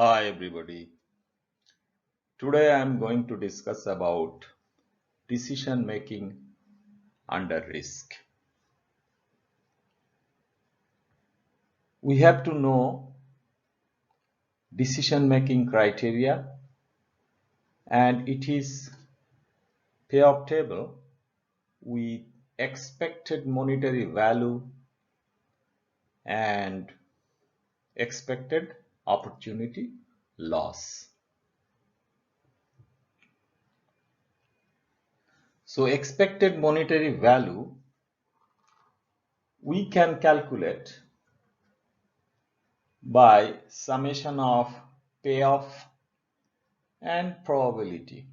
Hi everybody. Today I am going to discuss about decision making under risk. We have to know decision making criteria, and it is payoff table with expected monetary value and expected opportunity loss. So expected monetary value we can calculate by summation of payoff and probability.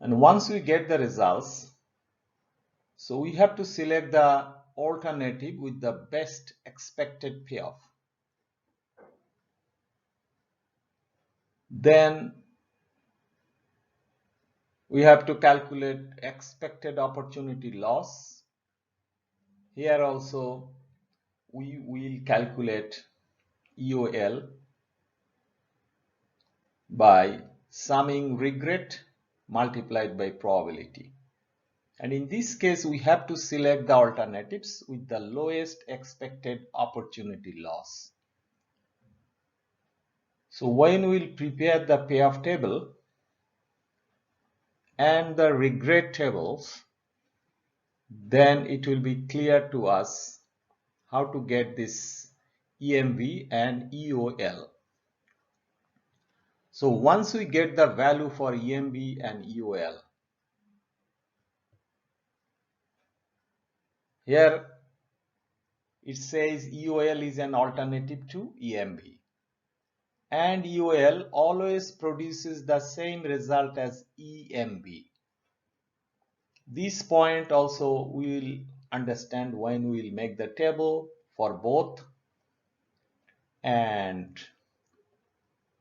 And once we get the results, so we have to select the alternative with the best expected payoff. Then we have to calculate expected opportunity loss. Here also we will calculate EOL by summing regret multiplied by probability. And in this case, we have to select the alternatives with the lowest expected opportunity loss. So when we'll prepare the payoff table and the regret tables, then it will be clear to us how to get this EMV and EOL. So once we get the value for EMV and EOL, here it says EOL is an alternative to EMV, and EOL always produces the same result as EMV. This point also we will understand when we will make the table for both, and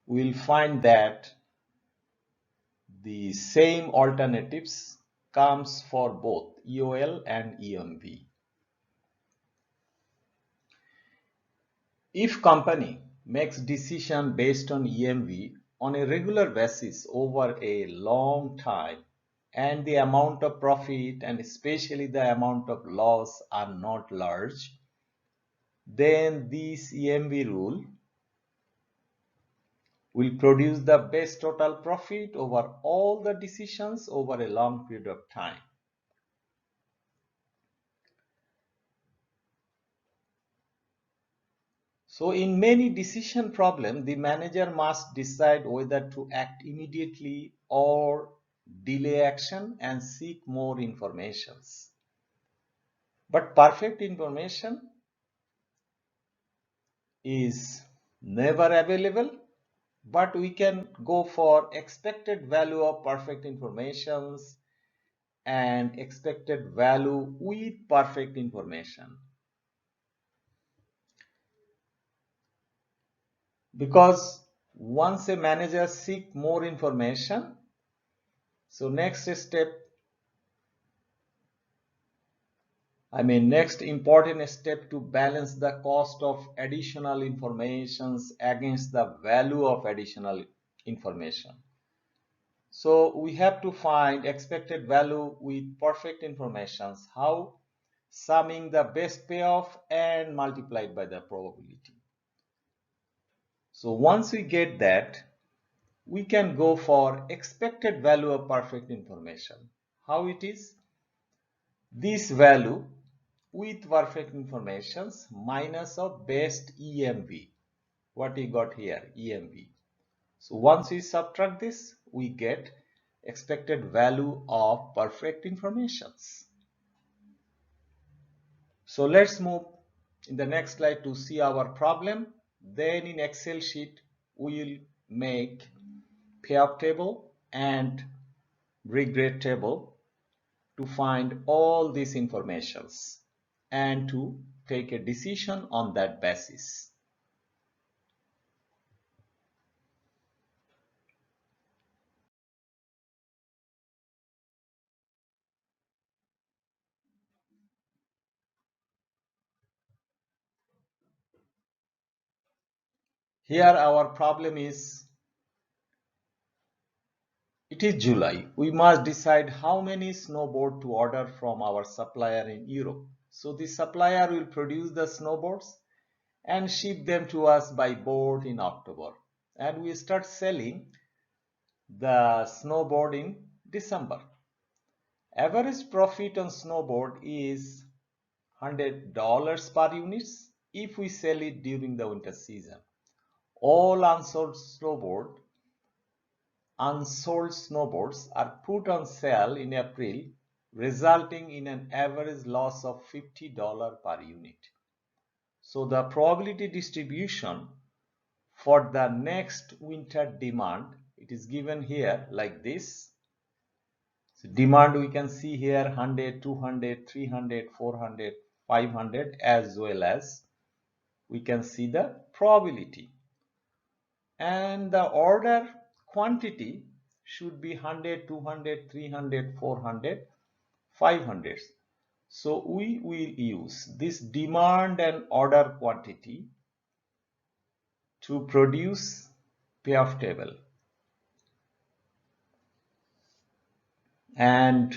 we'll find that the same alternatives comes for both EOL and EMV. If company makes decision based on EMV on a regular basis over a long time, and the amount of profit and especially the amount of loss are not large, then this EMV rule will produce the best total profit over all the decisions over a long period of time. So in many decision problems, the manager must decide whether to act immediately or delay action and seek more information. But perfect information is never available, but we can go for expected value of perfect informations and expected value with perfect information. Because once a manager seek more information, so next important step to balance the cost of additional informations against the value of additional information. So we have to find expected value with perfect informations, how summing the best payoff and multiplied by the probability. So once we get that, we can go for expected value of perfect information. How it is? This value with perfect informations minus of best EMV. What we got here? EMV. So once we subtract this, we get expected value of perfect informations. So let's move in the next slide to see our problem. Then in Excel sheet, we will make payoff table and regret table to find all these informations and to take a decision on that basis. Here our problem is, it is July. We must decide how many snowboard to order from our supplier in Europe. So the supplier will produce the snowboards and ship them to us by boat in October. And we start selling the snowboard in December. Average profit on snowboard is $100 per unit if we sell it during the winter season. All unsold snowboards are put on sale in April, resulting in an average loss of $50 per unit. So the probability distribution for the next winter demand, it is given here like this. So demand we can see here 100, 200, 300, 400, 500, as well as we can see the probability. And the order quantity should be 100, 200, 300, 400, 500. So we will use this demand and order quantity to produce payoff table. And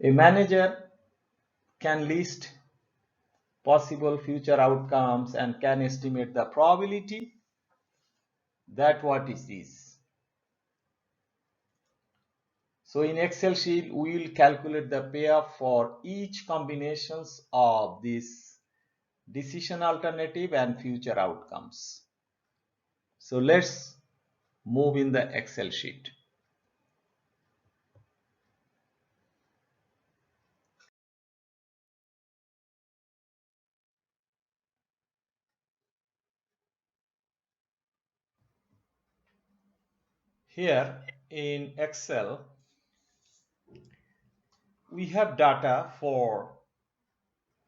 a manager can list possible future outcomes and can estimate the probability that what it is. So in Excel sheet, we will calculate the payoff for each combinations of this decision alternative and future outcomes. So let's move in the Excel sheet. Here in Excel, we have data for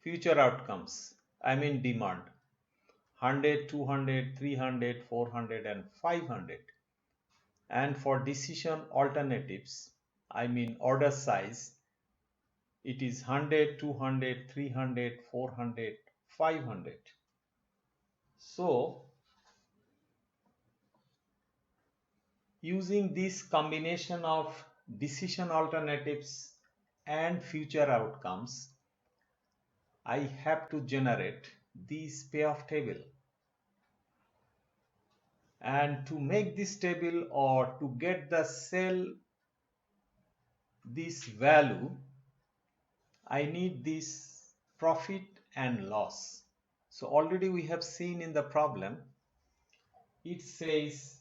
future outcomes, I mean demand, 100, 200, 300, 400 and 500. And for decision alternatives, I mean order size, it is 100, 200, 300, 400, 500. So using this combination of decision alternatives and future outcomes, I have to generate this payoff table. And to make this table or to get the cell this value, I need this profit and loss. So already we have seen in the problem, it says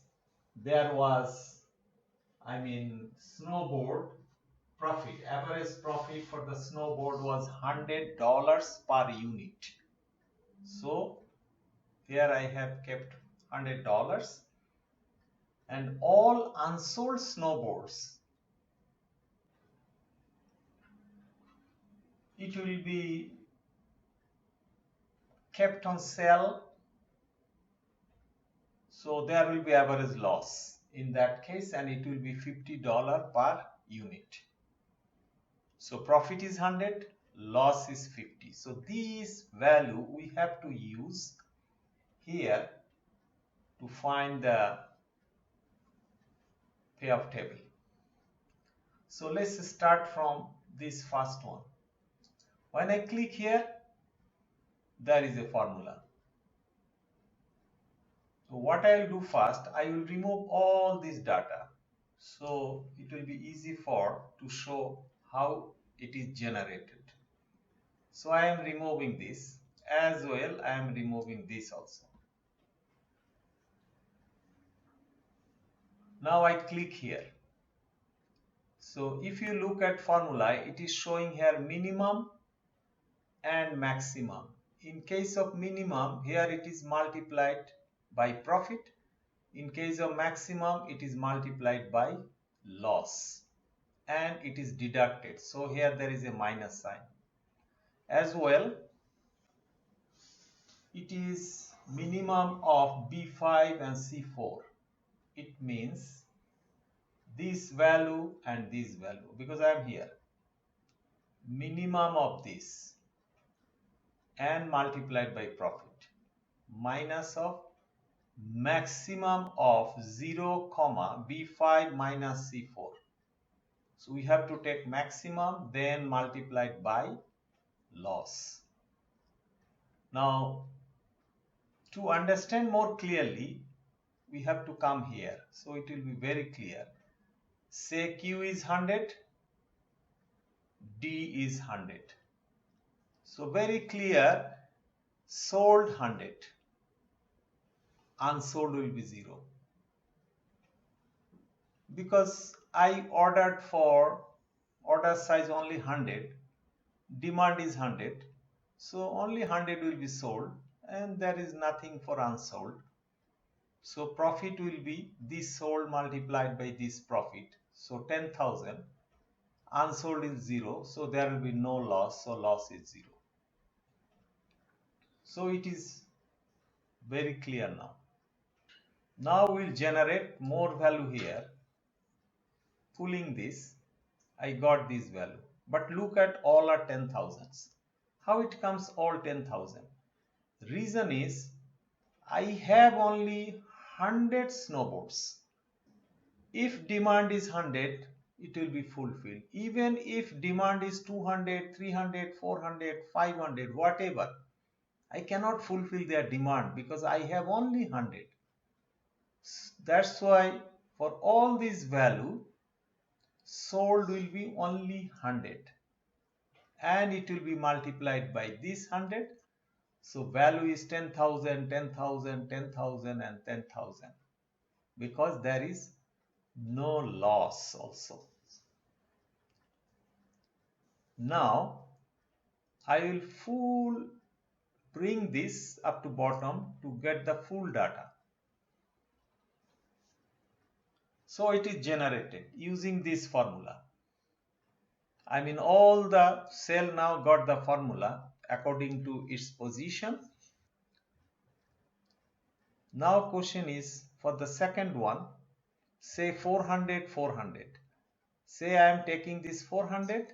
there was, snowboard profit, average profit for the snowboard was $100 per unit. So here I have kept $100, and all unsold snowboards, it will be kept on sale, so there will be average loss in that case, and it will be $50 per unit. So profit is 100, loss is 50. So this value we have to use here to find the payoff table. So let's start from this first one. When I click here, there is a formula. So what I will do first, I will remove all this data. So it will be easy to show how it is generated. So I am removing this, as well I am removing this also. Now I click here. So if you look at formula, it is showing here minimum and maximum. In case of minimum, here it is multiplied by profit. In case of maximum, it is multiplied by loss, and it is deducted. So here there is a minus sign. As well, it is minimum of B5 and C4. It means this value and this value, because I am here. Minimum of this and multiplied by profit. minus of maximum of 0 comma B5 minus C4. So we have to take maximum then multiplied by loss. Now to understand more clearly, we have to come here. So it will be very clear. Say Q is 100, D is 100. So very clear, sold 100, unsold will be 0. Because I ordered for order size only 100, demand is 100, so only 100 will be sold and there is nothing for unsold. So profit will be this sold multiplied by this profit. So 10,000, unsold is 0, so there will be no loss, so loss is 0. So it is very clear now. Now we'll generate more value here. Pulling this, I got this value. But look at all are 10,000s. How it comes all 10,000? Reason is I have only 100 snowboards. If demand is 100, it will be fulfilled. Even if demand is 200, 300, 400, 500, whatever, I cannot fulfill their demand because I have only 100. That's why for all this value, sold will be only 100 and it will be multiplied by this 100. So value is 10,000, 10,000, 10,000 and 10,000 because there is no loss also. Now I will bring this up to bottom to get the full data. So it is generated using this formula. I mean all the cell now got the formula according to its position. Now question is for the second one, say 400, 400. Say I am taking this 400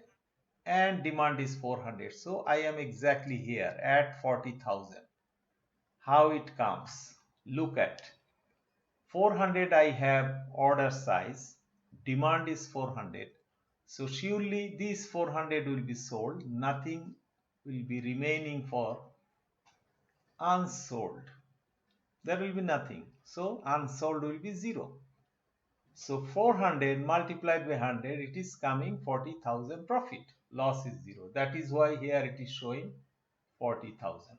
and demand is 400. So I am exactly here at 40,000. How it comes? Look at 400 I have order size, demand is 400. So surely this 400 will be sold, nothing will be remaining for unsold. There will be nothing. So unsold will be 0. So 400 multiplied by 100, it is coming 40,000 profit. Loss is 0. That is why here it is showing 40,000.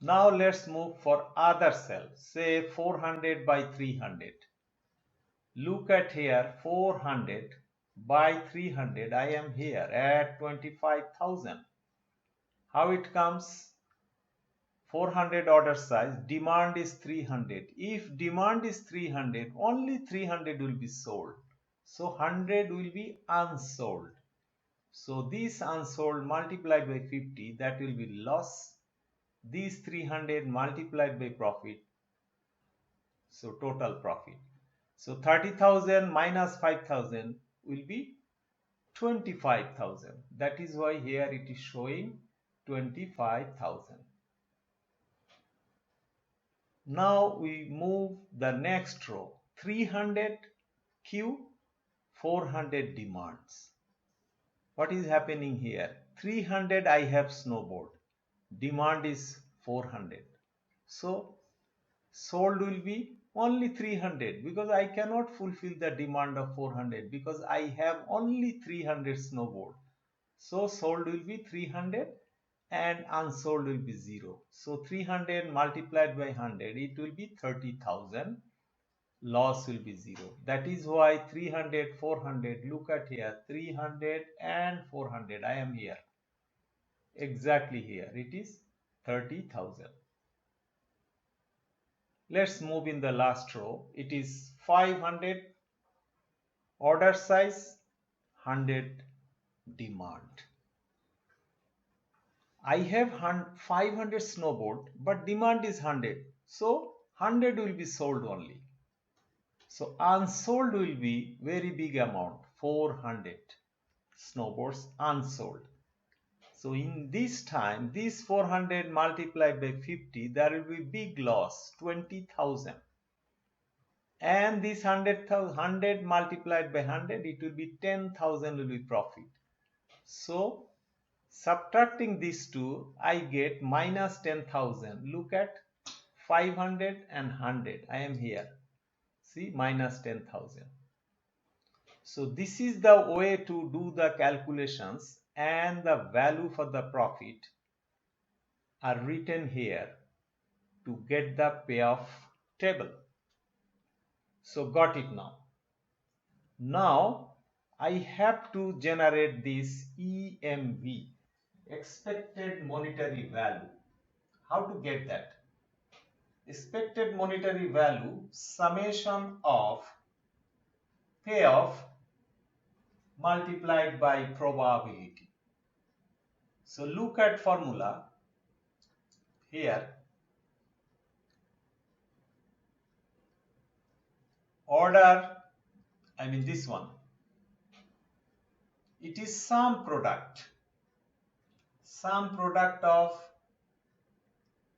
Now let's move for other cell. Say 400 by 300. Look at here 400 by 300. I am here at 25,000. How it comes? 400 order size, demand is 300. If demand is 300, only 300 will be sold. So 100 will be unsold. So this unsold multiplied by 50, that will be loss. These 300 multiplied by profit, so total profit. So 30,000 minus 5,000 will be 25,000. That is why here it is showing 25,000. Now we move the next row, 300 Q, 400 demands. What is happening here? 300 I have snowboard, demand is 400. So sold will be only 300 because I cannot fulfill the demand of 400 because I have only 300 snowboard. So sold will be 300 and unsold will be 0. So 300 multiplied by 100, it will be 30,000. Loss will be 0. That is why 300, 400, look at here, 300 and 400. I am here. Exactly here. It is 30,000. Let's move in the last row. It is 500 order size, 100 demand. I have 500 snowboard, but demand is 100. So 100 will be sold only. So unsold will be very big amount, 400 snowboards unsold. So in this time, this 400 multiplied by 50, there will be big loss, 20,000. And this 100 multiplied by 100, it will be 10,000 will be profit. So subtracting these two, I get minus 10,000. Look at 500 and 100. I am here. See, minus 10,000. So this is the way to do the calculations, and the value for the profit are written here to get the payoff table. So got it now. Now I have to generate this EMV, expected monetary value. How to get that? Expected monetary value, summation of payoff multiplied by probability. So look at formula here. Order, I mean this one. It is sum product of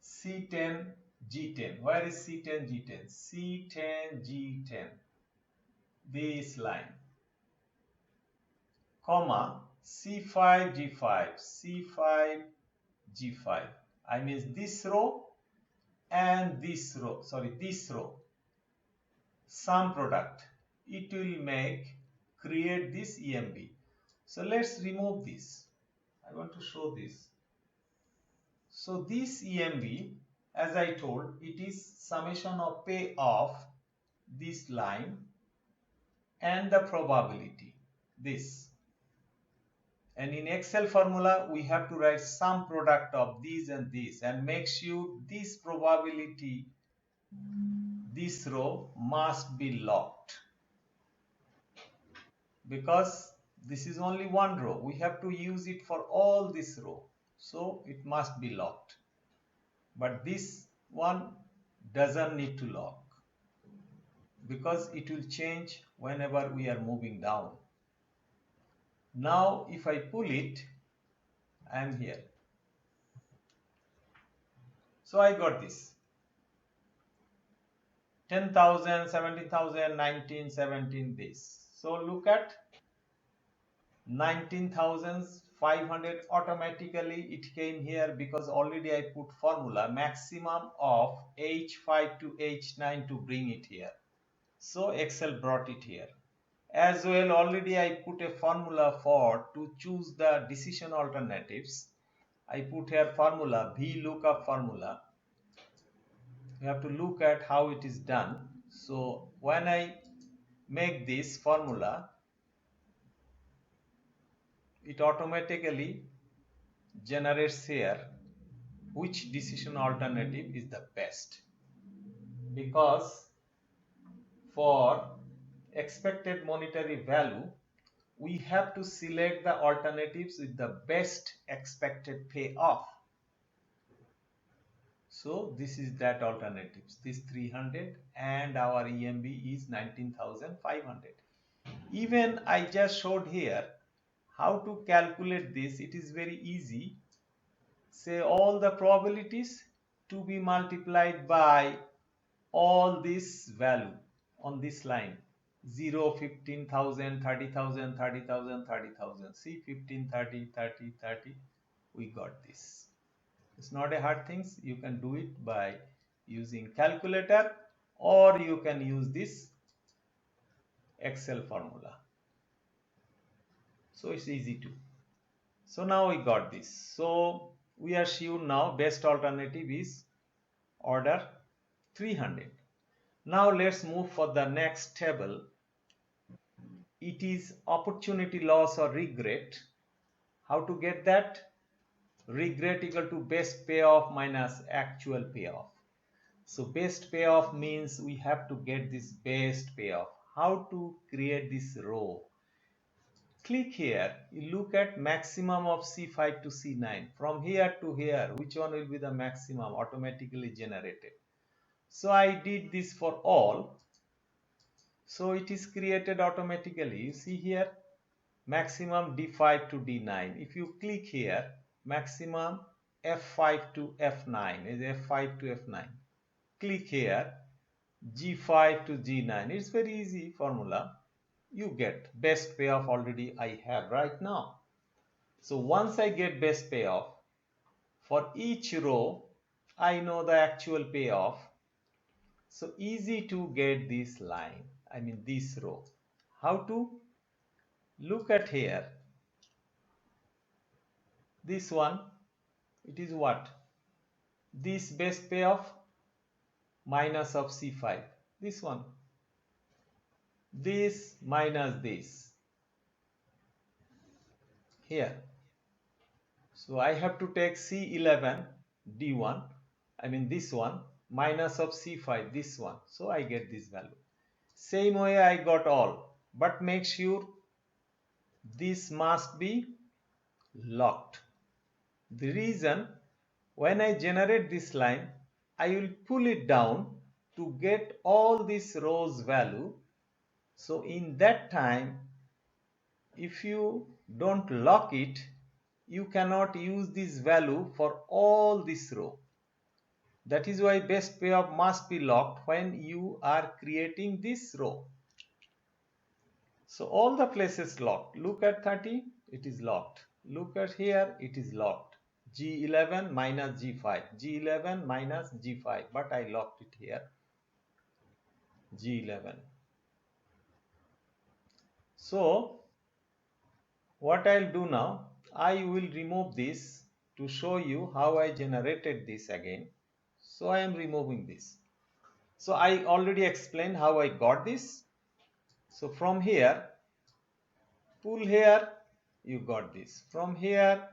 C10 G10. Where is C10 G10? C10 G10, this line, comma C5 G5, C5 G5. I mean this row and this row, this row, sum product. It will create this EMB. So let's remove this. I want to show this. So this EMB, as I told, it is summation of payoff, this line, and the probability, this. And in Excel formula, we have to write sum product of these and this, and make sure this probability, this row must be locked, because this is only one row. We have to use it for all this row, so it must be locked. But this one doesn't need to lock, because it will change whenever we are moving down. Now if I pull it, I am here. So I got this 10,000, 17,000, 19, 17, this. So look at 19,500, automatically it came here because already I put formula maximum of H5 to H9 to bring it here. So Excel brought it here. As well, already I put a formula for to choose the decision alternatives. I put here formula, VLOOKUP formula. You have to look at how it is done. So when I make this formula, it automatically generates here which decision alternative is the best, because for expected monetary value we have to select the alternatives with the best expected payoff. So this is that alternatives, this 300, and our EMB is 19,500. Even I just showed here how to calculate this. It is very easy. Say all the probabilities to be multiplied by all this value on this line, 0, 15,000, 30,000, 30,000, 30,000. See, 15, 30, 30, 30. We got this. It's not a hard thing. You can do it by using calculator, or you can use this Excel formula. So it's easy to. So now we got this. So we are sure now best alternative is order 300. Now let's move for the next table. It is opportunity loss or regret. How to get that? Regret equal to best payoff minus actual payoff. So best payoff means we have to get this best payoff. How to create this row? Click here, you look at maximum of C5 to C9. From here to here, which one will be the maximum automatically generated? So I did this for all. So it is created automatically. You see here, maximum D5 to D9. If you click here, maximum F5 to F9 is F5 to F9. Click here, G5 to G9. It's very easy formula. You get best payoff already I have right now. So once I get best payoff, for each row, I know the actual payoff. So easy to get this line, I mean this row. How to? Look at here. This one, it is what? This best payoff minus of C5. This one. This minus this. Here. So I have to take C11 D1, I mean this one, minus of C5, this one. So I get this value. Same way I got all, but make sure this must be locked. The reason, when I generate this line, I will pull it down to get all these rows value. So in that time, if you don't lock it, you cannot use this value for all this row. That is why best payoff must be locked when you are creating this row. So all the places locked. Look at 30, it is locked. Look at here, it is locked. G11 minus G5, G11 minus G5, but I locked it here, G11. So what I'll do now, I will remove this to show you how I generated this again. So I am removing this. So I already explained how I got this. So from here, pull here, you got this. From here,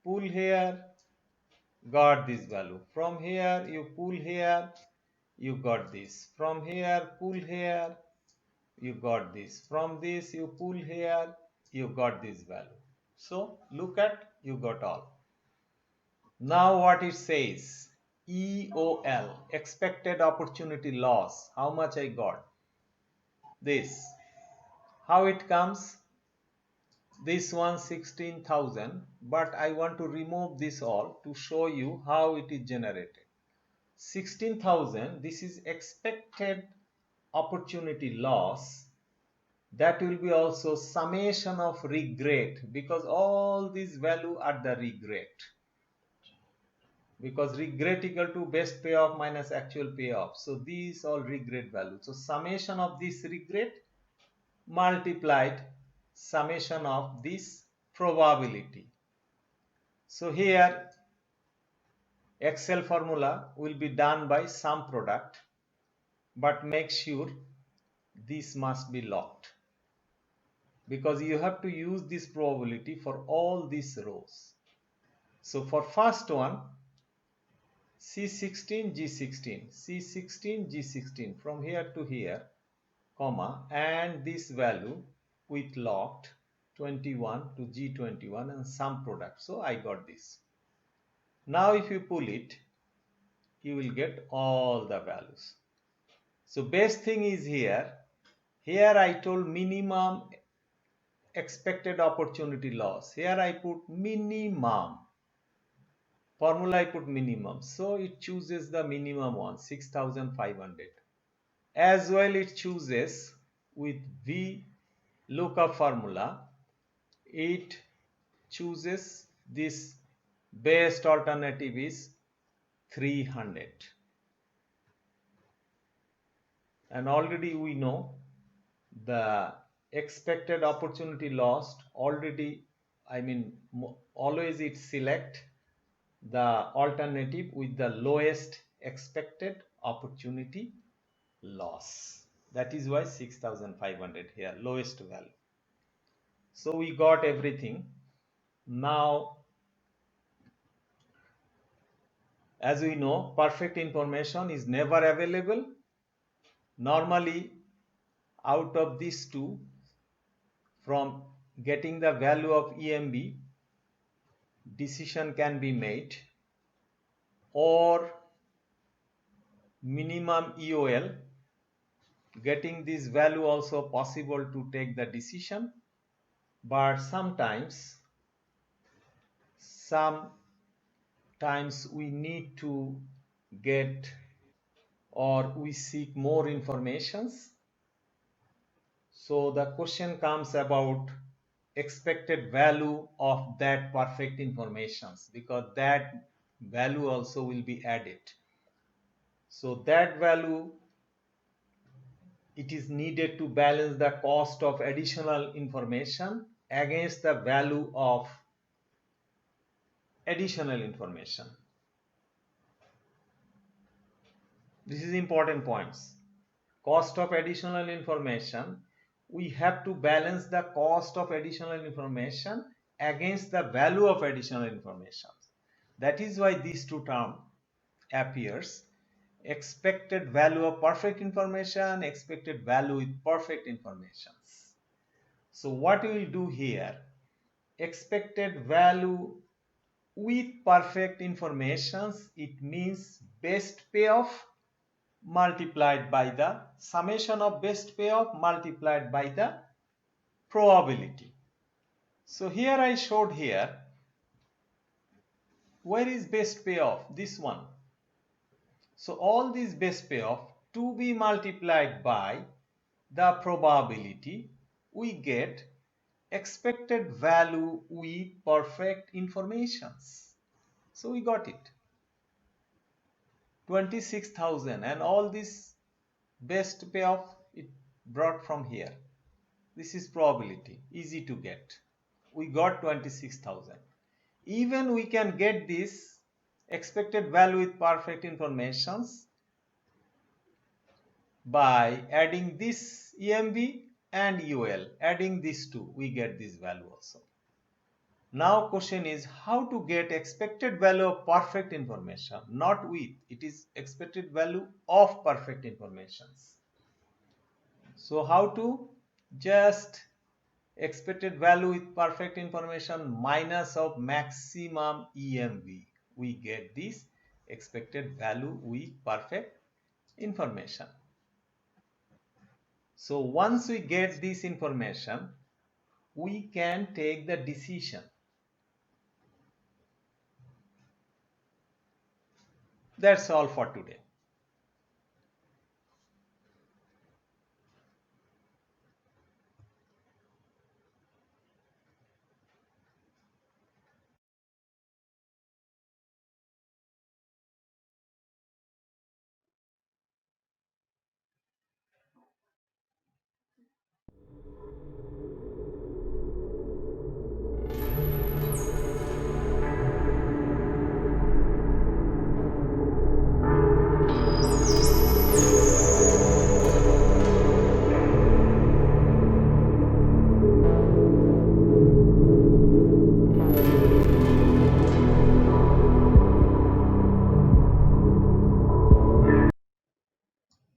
pull here, got this value. From here, you pull here, you got this. From here, pull here, you got this. From this, you pull here, you got this value. So look at, you got all. Now what it says, EOL, expected opportunity loss. How much I got? This. How it comes? This one 16,000, but I want to remove this all to show you how it is generated. 16,000, this is expected opportunity loss. That will be also summation of regret, because all these value are the regret. Because regret equal to best payoff minus actual payoff. So these all regret values. So summation of this regret multiplied summation of this probability. So here Excel formula will be done by sum product, but make sure this must be locked, because you have to use this probability for all these rows. So for first one, C16 G16, C16 G16 from here to here, comma, and this value with locked 21 to G21 and sum product. So I got this. Now if you pull it, you will get all the values. So best thing is here I told minimum expected opportunity loss. Here I put minimum. Formula I put minimum. So it chooses the minimum one, 6,500. As well it chooses with V lookup formula. It chooses this best alternative is 300. And already we know the expected opportunity lost already, I mean always it select the alternative with the lowest expected opportunity loss. That is why 6,500 here, lowest value. So we got everything. Now as we know, perfect information is never available. Normally out of these two, from getting the value of EMB, decision can be made, or minimum EOL, getting this value also possible to take the decision, but sometimes sometimes we need to get or we seek more informations. So the question comes about expected value of that perfect informations, because that value also will be added. So that value, it is needed to balance the cost of additional information against the value of additional information. This is important points. Cost of additional information, we have to balance the cost of additional information against the value of additional information. That is why these two terms appears: expected value of perfect information, expected value with perfect information. So what we will do here, expected value with perfect informations, it means best payoff multiplied by the summation of best payoff multiplied by the probability. So here I showed here, where is best payoff? This one. So all these best payoff to be multiplied by the probability, we get expected value with perfect informations. So we got it, 26,000, and all this best payoff it brought from here. This is probability, easy to get. We got 26,000. Even we can get this expected value with perfect informations by adding this EMV and UL. Adding these two, we get this value also. Now question is how to get expected value of perfect information, not with, it is expected value of perfect informations. So how to, just expected value with perfect information minus of maximum EMV, we get this expected value with perfect information. So once we get this information, we can take the decision. That's all for today.